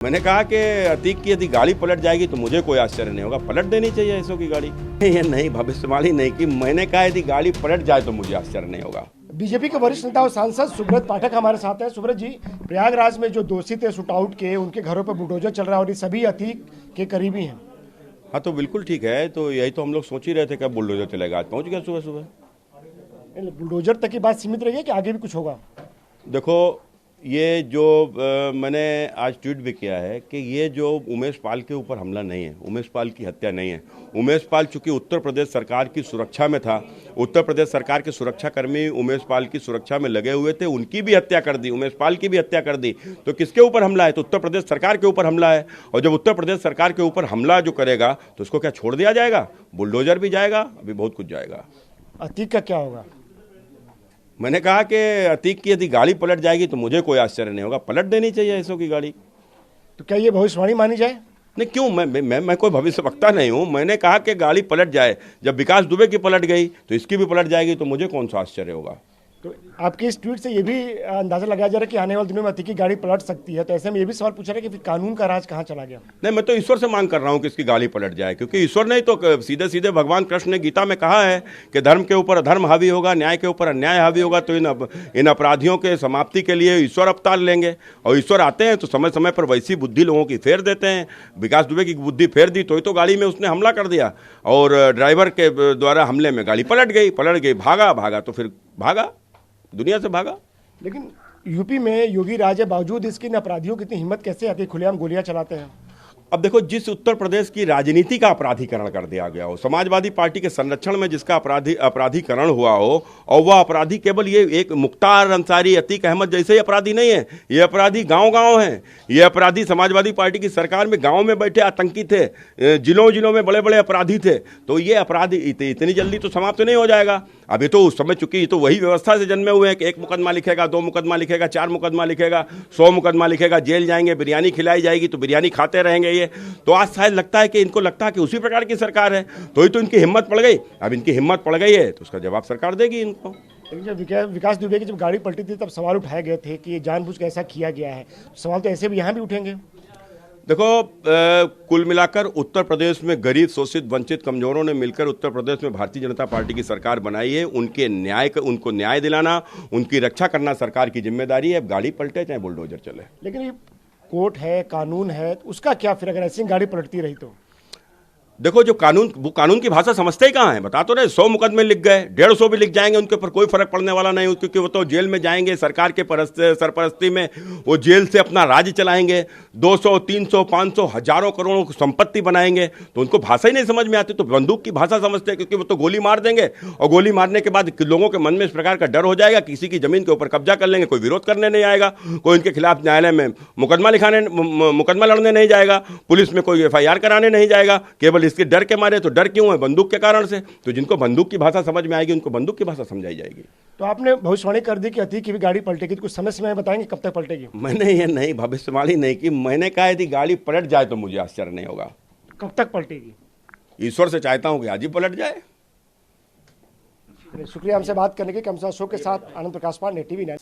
मैंने कहा कि अतीक की यदि गाड़ी पलट जाएगी तो मुझे कोई आश्चर्य नहीं होगा, पलट देनी चाहिए ऐसो की गाड़ी। ये नहीं, भविष्यवाणी नहीं की, मैंने कहा यदि गाड़ी पलट जाए तो मुझे आश्चर्य नहीं होगा। बीजेपी के वरिष्ठ नेता और सांसद सुब्रत पाठक हमारे साथ हैं। सुब्रत जी, प्रयागराज में जो दोषी थे शूटआउट के, उनके घरों पर बुलडोजर चल रहा है और ये सभी अतीक के करीबी हैं। हाँ तो बिल्कुल ठीक है, तो यही तो हम लोग सोच ही रहे थे कब बुलडोजर चलेगा। आज पहुंच गया सुबह सुबह। बुलडोजर तक की बात सीमित रही है कि आगे भी कुछ होगा? देखो, ये जो मैंने आज ट्वीट भी किया है कि ये जो उमेश पाल के ऊपर हमला नहीं है, उमेश पाल की हत्या नहीं है। उमेश पाल चूंकि उत्तर प्रदेश सरकार की सुरक्षा में था, उत्तर प्रदेश सरकार के सुरक्षाकर्मी उमेश पाल की सुरक्षा में लगे हुए थे, उनकी भी हत्या कर दी, उमेश पाल की भी हत्या कर दी। तो किसके ऊपर हमला है? तो उत्तर प्रदेश सरकार के ऊपर हमला है। और जब उत्तर प्रदेश सरकार के ऊपर हमला जो करेगा तो उसको क्या छोड़ दिया जाएगा? बुलडोजर भी जाएगा, अभी बहुत कुछ जाएगा। अतीक का क्या होगा? मैंने कहा कि अतीक की यदि गाड़ी पलट जाएगी तो मुझे कोई आश्चर्य नहीं होगा, पलट देनी चाहिए ऐसो की गाड़ी। तो क्या ये भविष्यवाणी मानी जाए? नहीं, क्यों? मैं कोई भविष्यवक्ता नहीं हूं। मैंने कहा कि गाड़ी पलट जाए। जब विकास दुबे की पलट गई तो इसकी भी पलट जाएगी, तो मुझे कौन सा आश्चर्य होगा। तो आपके इस ट्वीट से ये भी अंदाजा लगाया जा रहा है कि आने वाले दिनों में अतीक की गाड़ी पलट सकती है। तो ऐसे में ये भी सवाल पूछा रहा है कि फिर कानून का राज कहाँ चला गया? नहीं, मैं तो ईश्वर से मांग कर रहा हूं कि इसकी गाड़ी पलट जाए, क्योंकि ईश्वर ने तो सीधे सीधे भगवान कृष्ण ने गीता में कहा है कि धर्म के ऊपर अधर्म हावी होगा, न्याय के ऊपर अन्याय हावी होगा। तो इन अपराधियों के समाप्ति के लिए ईश्वर अवतार लेंगे, और ईश्वर आते हैं तो समय समय पर वैसी बुद्धि लोगों की फेर देते हैं। विकास दुबे की बुद्धि फेर दी तो गाड़ी में उसने हमला कर दिया, और ड्राइवर के द्वारा हमले में गाड़ी पलट गई, भागा तो फिर भागा, दुनिया से भागा। लेकिन यूपी में योगी राज है, बावजूद इसकी इन अपराधियों की इतनी हिम्मत कैसे आती है, खुलेआम गोलियां चलाते हैं? अब देखो, जिस उत्तर प्रदेश की राजनीति का अपराधीकरण कर दिया गया हो, समाजवादी पार्टी के संरक्षण में जिसका अपराधीकरण हुआ हो, और वह अपराधी केवल ये एक मुख्तार अंसारी, अतीक अहमद जैसे ही अपराधी नहीं है। ये अपराधी गांव-गांव हैं। ये अपराधी समाजवादी पार्टी की सरकार में गांव में बैठे आतंकी थे, जिलों में बड़े बड़े अपराधी थे। तो ये अपराधी इतनी जल्दी तो समाप्त नहीं हो जाएगा। अभी तो उस समय चूंकि तो वही व्यवस्था से जन्मे हुए हैं कि 1 मुकदमा लिखेगा, 2 मुकदमा लिखेगा, 4 मुकदमा लिखेगा, 100 मुकदमा लिखेगा, जेल जाएंगे, बिरयानी खिलाई जाएगी तो बिरयानी खाते रहेंगे। तो आज शायद लगता है कि इनको लगता है कि उसी प्रकार की सरकार है, तो ही तो इनकी हिम्मत पड़ गई। अब इनकी हिम्मत पड़ गई है तो उसका जवाब सरकार देगी इनको। जब विकास दुबे की जब गाड़ी पलटी थी तब सवाल उठाए गए थे कि ये जानबूझ के ऐसा किया गया है। सवाल तो ऐसे भी यहाँ भी उठेंगे। देखो, कुल मिलाकर उत्तर प्रदेश में गरीब, शोषित, वंचित, कमजोरों ने मिलकर उत्तर प्रदेश में भारतीय जनता पार्टी की सरकार बनाई है। उनको न्याय दिलाना, उनकी रक्षा करना सरकार की जिम्मेदारी है। अब गाड़ी पलटे चाहे बुलडोजर चले। लेकिन ये कोर्ट है, कानून है, उसका क्या फिर अगर ऐसी गाड़ी पलटती रही तो? देखो, जो वो कानून की भाषा समझते ही कहाँ है? बता तो रहे, 100 मुकदमे लिख गए, 150 भी लिख जाएंगे, उनके ऊपर कोई फर्क पड़ने वाला नहीं, क्योंकि वो तो जेल में जाएंगे। सरकार के सरपरस्ती में वो जेल से अपना राज्य चलाएंगे। 200, 300, 500, हजारों करोड़ों की संपत्ति बनाएंगे। तो उनको भाषा ही नहीं समझ में आती। तो बंदूक की भाषा समझते हैं, क्योंकि वो तो गोली मार देंगे, और गोली मारने के बाद लोगों के मन में इस प्रकार का डर हो जाएगा, किसी की जमीन के ऊपर कब्जा कर लेंगे, कोई विरोध करने नहीं आएगा, कोई इनके खिलाफ न्यायालय में मुकदमा लड़ने नहीं जाएगा, पुलिस में कोई FIR कराने नहीं जाएगा, केवल इसके डर के मारे। तो डर क्यों है? बंदूक के कारण से। तो जिनको बंदूक की भाषा समझ में आएगी उनको बंदूक की भाषा समझाई जाएगी। तो आपने भविष्यवाणी कर दी कि अतीक की भी गाड़ी पलटेगी, तो कुछ समय में बताएंगे कब तक पलटेगी? मैंने ये नहीं भविष्यवाणी नहीं की। मैंने कहा यदि गाड़ी पलट जाए तो मुझे आश्चर्य नहीं होगा। कब तक पलटेगी? ईश्वर से चाहता हूं कि आज ही पलट जाए। शुक्रिया हमसे बात करने के। कमसा शो के साथ आनंद प्रकाश पांडे, TV9।